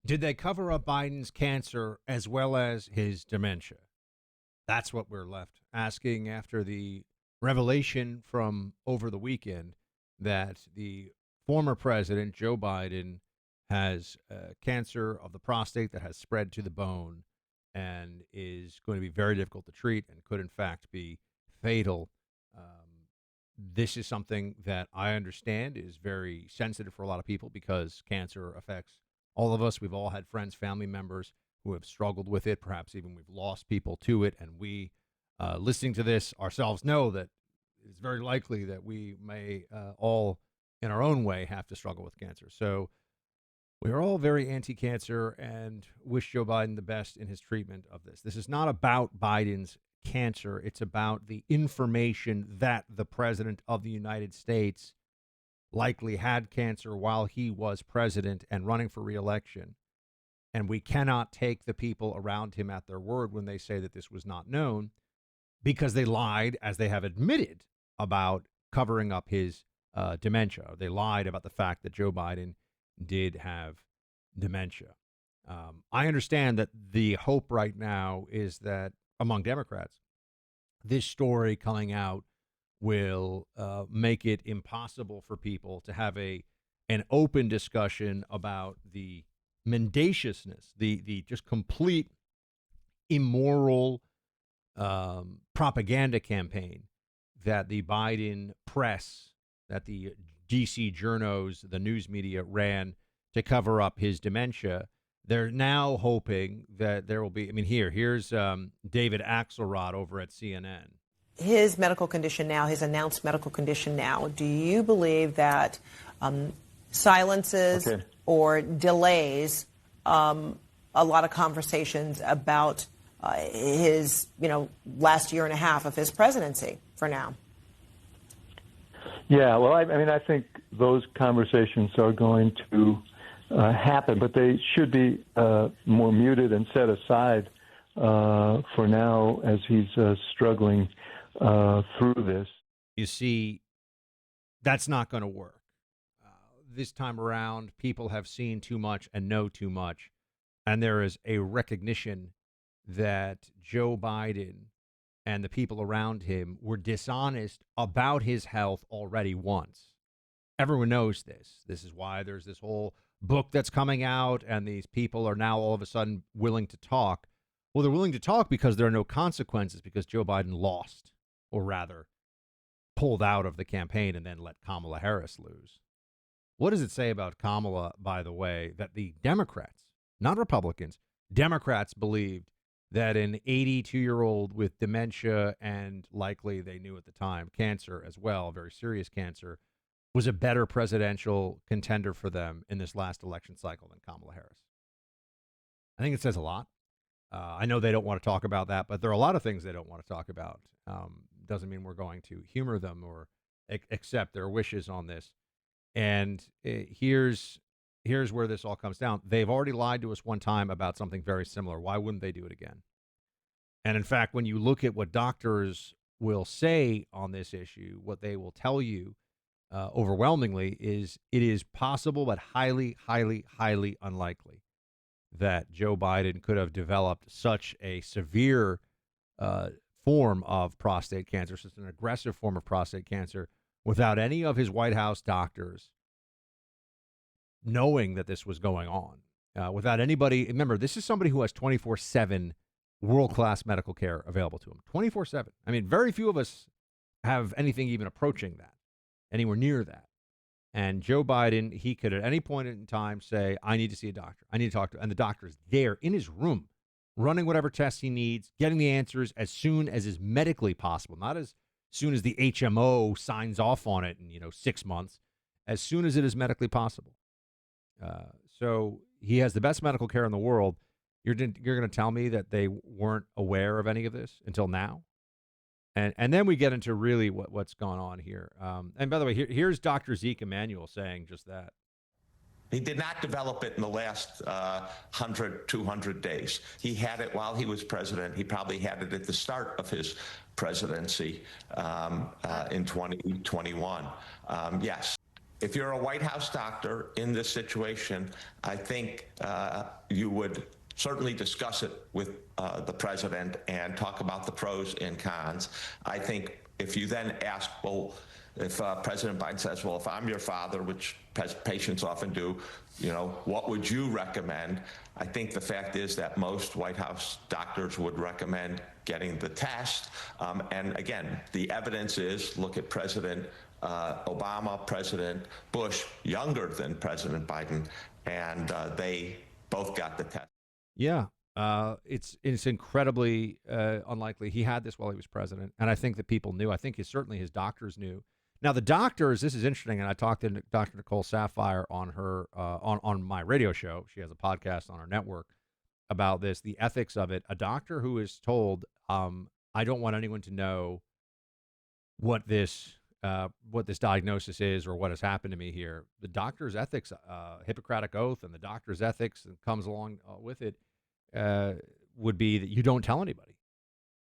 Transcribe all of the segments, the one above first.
Did they cover up Biden's cancer as well as his dementia? That's what we're left asking after the revelation from over the weekend that the former president, Joe Biden, has cancer of the prostate that has spread to the bone and is going to be very difficult to treat and could, in fact, be fatal. This is something that I understand is very sensitive for a lot of people because cancer affects all of us. We've all had friends, family members who have struggled with it. Perhaps even we've lost people to it. And we, listening to this ourselves, know that it's very likely that we may all, in our own way, have to struggle with cancer. So we are all very anti-cancer and wish Joe Biden the best in his treatment of this. This is not about Biden's cancer. It's about the information that the president of the United States likely had cancer while he was president and running for re-election. And we cannot take the people around him at their word when they say that this was not known, because they lied, as they have admitted, about covering up his dementia. They lied about the fact that Joe Biden did have dementia. I understand that the hope right now is that among Democrats, this story coming out will make it impossible for people to have an open discussion about the mendaciousness, the just complete immoral propaganda campaign that the Biden press, that the DC journos, the news media ran to cover up his dementia. They're now hoping that there will be, here's David Axelrod over at CNN. His medical condition now, his announced medical condition now, do you believe that silences or delays a lot of conversations about his, last year and a half of his presidency for now? Yeah, well, I think those conversations are going to happen, but they should be more muted and set aside for now as he's struggling through this. You see, that's not going to work. This time around, people have seen too much and know too much, and there is a recognition that Joe Biden and the people around him were dishonest about his health already once. Everyone knows this. This is why there's this whole book that's coming out, and these people are now all of a sudden willing to talk. Well, they're willing to talk because there are no consequences, because Joe Biden lost, or rather pulled out of the campaign and then let Kamala Harris lose. What does it say about Kamala, by the way, that the Democrats, not Republicans, Democrats believed that an 82-year-old with dementia and likely, they knew at the time, cancer as well, very serious cancer, was a better presidential contender for them in this last election cycle than Kamala Harris? I think it says a lot. I know they don't want to talk about that, but there are a lot of things they don't want to talk about. Doesn't mean we're going to humor them or accept their wishes on this. And here's where this all comes down. They've already lied to us one time about something very similar. Why wouldn't they do it again? And in fact, when you look at what doctors will say on this issue, what they will tell you overwhelmingly is it is possible, but highly, highly, highly unlikely that Joe Biden could have developed such a severe form of prostate cancer, such an aggressive form of prostate cancer, without any of his White House doctors knowing that this was going on, without anybody. Remember, this is somebody who has 24/7 world-class medical care available to him, 24/7. I mean, very few of us have anything even approaching that, anywhere near that. And Joe Biden, he could at any point in time say, I need to see a doctor. I need to talk to, and the doctor is there in his room, running whatever tests he needs, getting the answers as soon as is medically possible, not as soon as the HMO signs off on it in 6 months, as soon as it is medically possible. So he has the best medical care in the world. You're going to tell me that they weren't aware of any of this until now? And then we get into really what's going on here. And by the way, here's Dr. Zeke Emanuel saying just that. He did not develop it in the last 100, 200 days. He had it while he was president. He probably had it at the start of his presidency in 2021. Yes. If you're a White House doctor in this situation, I think you would certainly discuss it with the president and talk about the pros and cons. I think if you then ask, well, if President Biden says, well, if I'm your father, which patients often do, what would you recommend? I think the fact is that most White House doctors would recommend getting the test. And again, the evidence is, look at President Obama, President Bush, younger than President Biden, and they both got the test. Yeah, it's incredibly unlikely. He had this while he was president, and I think that people knew. I think certainly his doctors knew. Now, the doctors, this is interesting, and I talked to Dr. Nicole Saphier on her on my radio show. She has a podcast on our network about this, the ethics of it. A doctor who is told, I don't want anyone to know what this diagnosis is or what has happened to me here. The doctor's ethics, Hippocratic oath, and the doctor's ethics that comes along with it would be that you don't tell anybody.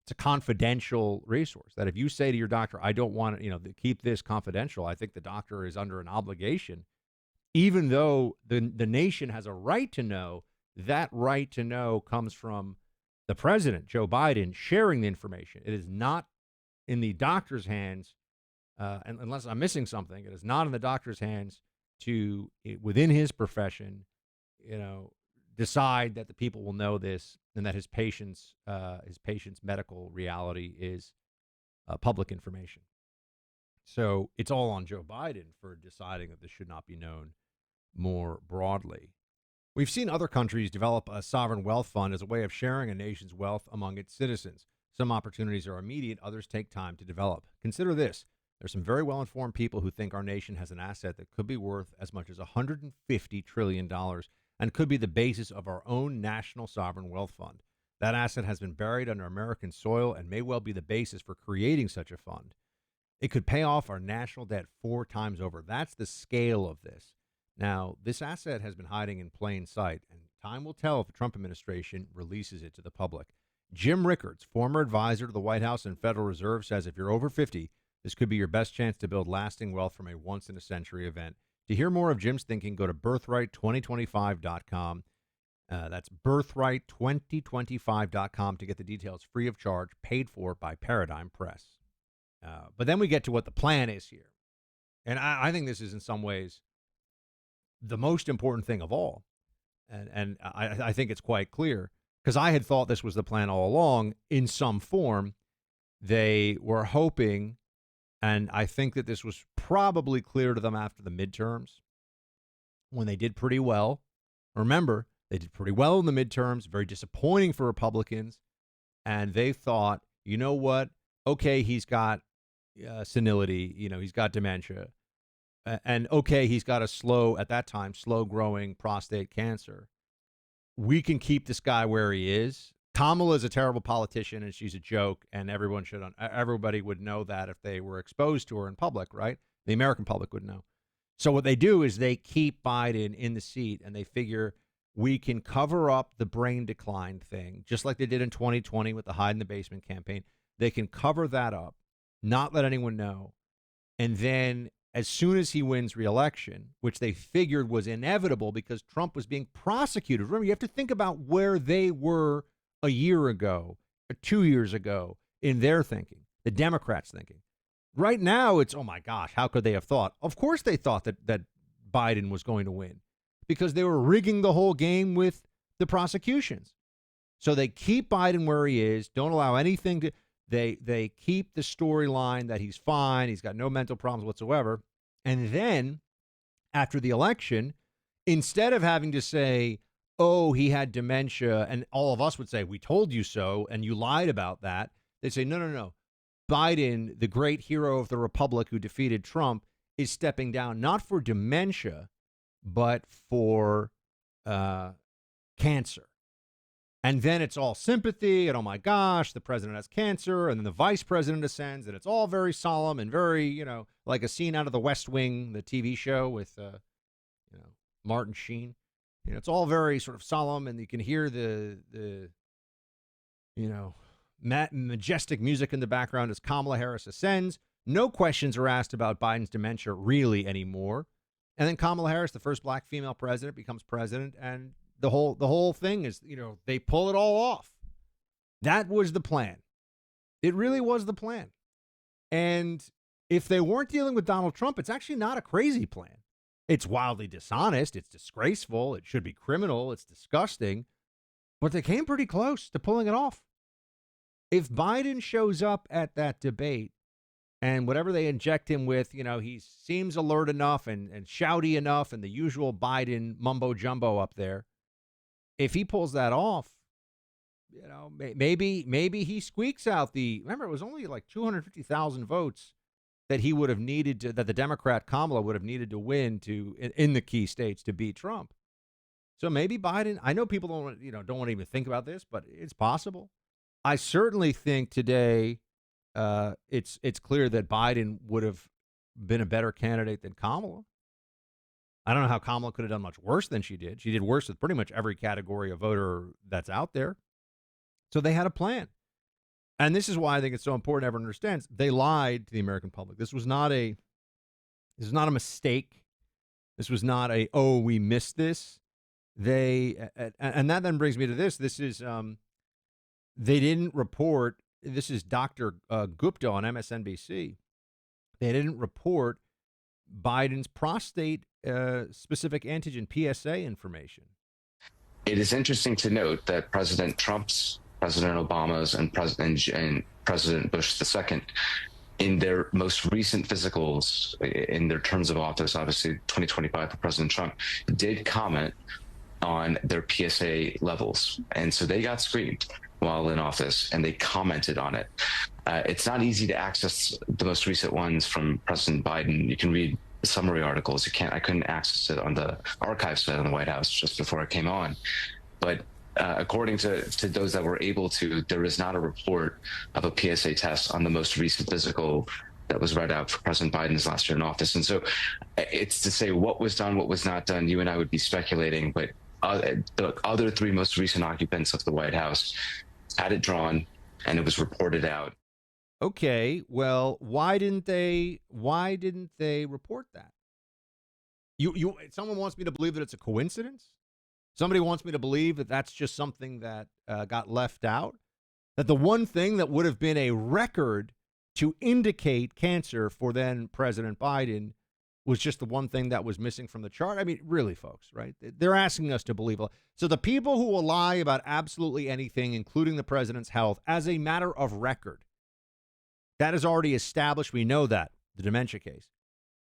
It's a confidential resource that if you say to your doctor, I don't want to, keep this confidential, I think the doctor is under an obligation, even though the nation has a right to know. That right to know comes from the president, Joe Biden, sharing the information. It is not in the doctor's hands, and unless I'm missing something, it is not in the doctor's hands to, within his profession, decide that the people will know this and that his patient's medical reality is public information. So it's all on Joe Biden for deciding that this should not be known more broadly. We've seen other countries develop a sovereign wealth fund as a way of sharing a nation's wealth among its citizens. Some opportunities are immediate, others take time to develop. Consider this. There's some very well-informed people who think our nation has an asset that could be worth as much as $150 trillion and could be the basis of our own national sovereign wealth fund. That asset has been buried under American soil and may well be the basis for creating such a fund. It could pay off our national debt 4 times over. That's the scale of this. Now, this asset has been hiding in plain sight, and time will tell if the Trump administration releases it to the public. Jim Rickards, former advisor to the White House and Federal Reserve, says if you're over 50, this could be your best chance to build lasting wealth from a once-in-a-century event. To hear more of Jim's thinking, go to birthright2025.com. That's birthright2025.com to get the details free of charge, paid for by Paradigm Press. But then we get to what the plan is here. And I think this is in some ways the most important thing of all. And I think it's quite clear, because I had thought this was the plan all along in some form. They were hoping, and I think that this was probably clear to them after the midterms when they did pretty well. Remember, they did pretty well in the midterms, very disappointing for Republicans. And they thought, you know what? Okay, he's got senility, he's got dementia. And okay, he's got at that time, slow growing prostate cancer. We can keep this guy where he is. Kamala is a terrible politician and she's a joke, and everybody would know that if they were exposed to her in public, right? The American public would know. So what they do is they keep Biden in the seat, and they figure we can cover up the brain decline thing, just like they did in 2020 with the hide in the basement campaign. They can cover that up, not let anyone know. And then as soon as he wins re-election, which they figured was inevitable because Trump was being prosecuted. Remember, you have to think about where they were a year ago or 2 years ago in their thinking, the Democrats' thinking. Right now, it's, oh my gosh, how could they have thought? Of course they thought that Biden was going to win because they were rigging the whole game with the prosecutions. So they keep Biden where he is, don't allow anything to... They keep the storyline that he's fine, he's got no mental problems whatsoever. And then after the election, instead of having to say, oh, he had dementia, and all of us would say, we told you so, and you lied about that, they say, no. Biden, the great hero of the Republic who defeated Trump, is stepping down not for dementia, but for cancer. And then it's all sympathy and, oh, my gosh, the president has cancer. And then the vice president ascends. And it's all very solemn and very, like a scene out of The West Wing, the TV show with, Martin Sheen. It's all very sort of solemn. And you can hear the majestic music in the background as Kamala Harris ascends. No questions are asked about Biden's dementia really anymore. And then Kamala Harris, the first black female president, becomes president, and the whole thing is, they pull it all off. That was the plan. It really was the plan. And if they weren't dealing with Donald Trump, it's actually not a crazy plan. It's wildly dishonest. It's disgraceful. It should be criminal. It's disgusting. But they came pretty close to pulling it off. If Biden shows up at that debate and whatever they inject him with, he seems alert enough and shouty enough and the usual Biden mumbo jumbo up there, if he pulls that off, maybe he squeaks out remember, it was only like 250,000 votes that he would have needed to, that the Democrat Kamala would have needed to win in the key states to beat Trump. So maybe Biden, I know people don't want to even think about this, but it's possible. I certainly think today it's clear that Biden would have been a better candidate than Kamala. I don't know how Kamala could have done much worse than she did. She did worse with pretty much every category of voter that's out there. So they had a plan. And this is why I think it's so important everyone understands. They lied to the American public. This was not a mistake. This was not we missed this. And that then brings me to this. This is they didn't report. This is Dr. Gupta on MSNBC. They didn't report Biden's prostate specific antigen PSA information. It is interesting to note that President Trump's, President Obama's, and President Bush II, in their most recent physicals, in their terms of office, obviously 2025 for President Trump, did comment on their PSA levels. And so they got screened while in office, and they commented on it. It's not easy to access the most recent ones from President Biden. You can read summary articles. I couldn't access it on the archive site on the White House just before I came on. But according to those that were able to, there is not a report of a PSA test on the most recent physical that was read out for President Biden's last year in office. And so it's to say what was done, what was not done. You and I would be speculating, but the other three most recent occupants of the White House had it drawn, and it was reported out. Okay, well, why didn't they report that? Someone wants me to believe that it's a coincidence? Somebody wants me to believe that that's just something that got left out? That the one thing that would have been a record to indicate cancer for then President Biden was just the one thing that was missing from the chart? I mean, really, folks, right? They're asking us to believe. So the people who will lie about absolutely anything, including the president's health, as a matter of record, that is already established. We know that, the dementia case.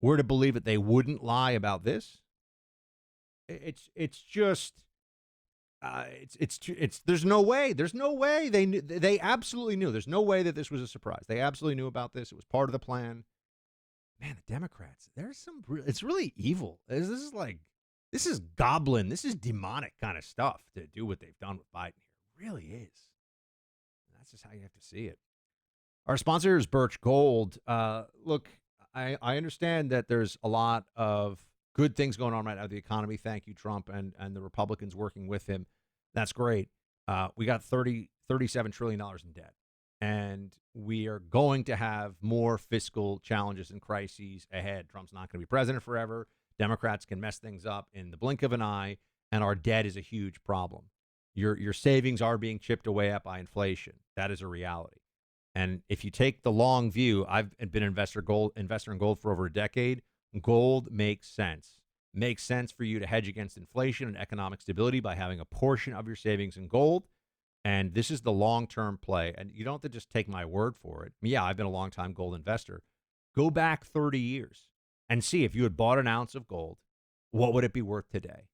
We're to believe that they wouldn't lie about this? It's just, there's no way. There's no way. They absolutely knew. There's no way that this was a surprise. They absolutely knew about this. It was part of the plan. Man, the Democrats, it's really evil. This is goblin. This is demonic kind of stuff to do what they've done with Biden here. It really is. That's just how you have to see it. Our sponsor is Birch Gold. Look, I understand that there's a lot of good things going on right now in the economy. Thank you, Trump and the Republicans working with him. That's great. We got $37 trillion in debt. And we are going to have more fiscal challenges and crises ahead. Trump's not going to be president forever. Democrats can mess things up in the blink of an eye, and our debt is a huge problem. Your savings are being chipped away at by inflation. That is a reality. And if you take the long view, I've been an investor in gold for over a decade. Gold makes sense. Makes sense for you to hedge against inflation and economic stability by having a portion of your savings in gold. And this is the long-term play. And you don't have to just take my word for it. Yeah, I've been a long-time gold investor. Go back 30 years and see if you had bought an ounce of gold, what would it be worth today?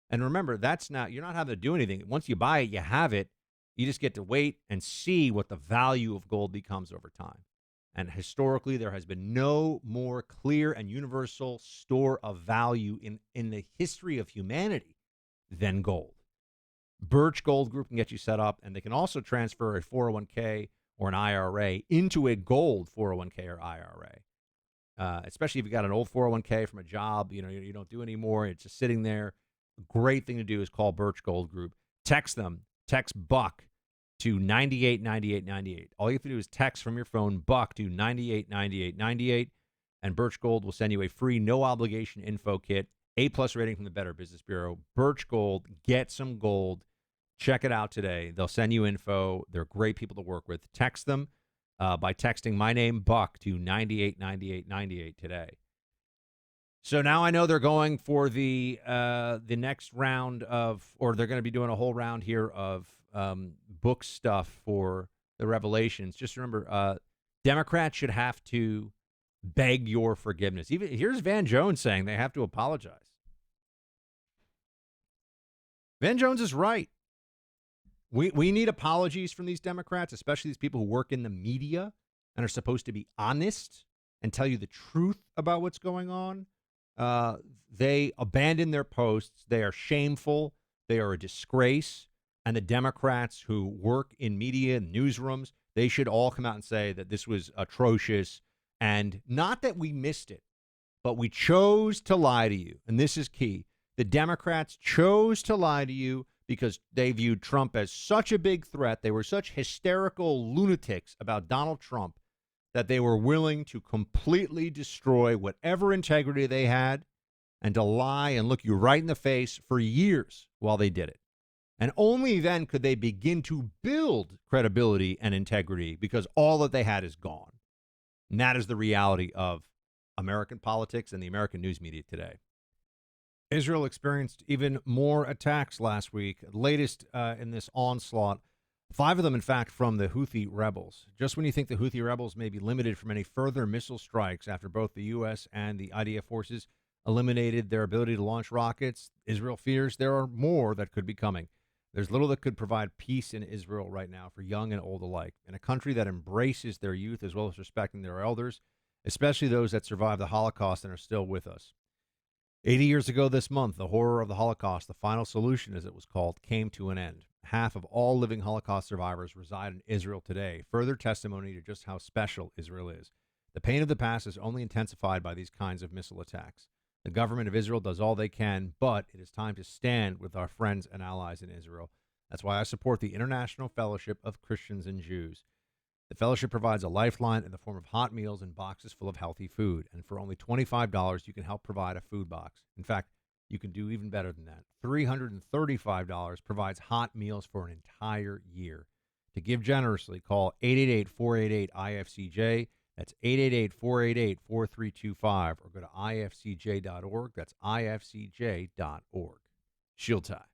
And remember, you're not having to do anything. Once you buy it, you have it. You just get to wait and see what the value of gold becomes over time. And historically, there has been no more clear and universal store of value in the history of humanity than gold. Birch Gold Group can get you set up, and they can also transfer a 401k or an IRA into a gold 401k or IRA. Especially if you got an old 401k from a job you don't do anymore, it's just sitting there. A great thing to do is call Birch Gold Group. Text Buck to 989898. All you have to do is text from your phone Buck to 989898, And Birch Gold will send you a free, no-obligation info kit, A-plus rating from the Better Business Bureau. Birch Gold, get some gold. Check it out today. They'll send you info. They're great people to work with. Text them by texting my name, Buck, to 989898 today. So now I know they're going for the next round of, or they're going to be doing a whole round here of book stuff for the revelations. Just remember, Democrats should have to beg your forgiveness. Even here's Van Jones saying they have to apologize. Van Jones is right. We need apologies from these Democrats, especially these people who work in the media and are supposed to be honest and tell you the truth about what's going on. They abandon their posts. They are shameful. They are a disgrace. And the Democrats who work in media and newsrooms, they should all come out and say that this was atrocious. And not that we missed it, but we chose to lie to you. And this is key. The Democrats chose to lie to you because they viewed Trump as such a big threat. They were such hysterical lunatics about Donald Trump that they were willing to completely destroy whatever integrity they had and to lie and look you right in the face for years while they did it. And only then could they begin to build credibility and integrity because all that they had is gone. And that is the reality of American politics and the American news media today. Israel experienced even more attacks last week, latest in this onslaught. 5 of them, in fact, from the Houthi rebels. Just when you think the Houthi rebels may be limited from any further missile strikes after both the U.S. and the IDF forces eliminated their ability to launch rockets, Israel fears there are more that could be coming. There's little that could provide peace in Israel right now for young and old alike. In a country that embraces their youth as well as respecting their elders, especially those that survived the Holocaust and are still with us. 80 years ago this month, the horror of the Holocaust, the final solution, as it was called, came to an end. Half of all living Holocaust survivors reside in Israel today, further testimony to just how special Israel is. The pain of the past is only intensified by these kinds of missile attacks. The government of Israel does all they can, but it is time to stand with our friends and allies in Israel. That's why I support the International Fellowship of Christians and Jews. The fellowship provides a lifeline in the form of hot meals and boxes full of healthy food. And for only $25, you can help provide a food box. In fact, you can do even better than that. $335 provides hot meals for an entire year. To give generously, call 888-488-IFCJ. That's 888-488-4325. Or go to ifcj.org. That's ifcj.org. Shield tie.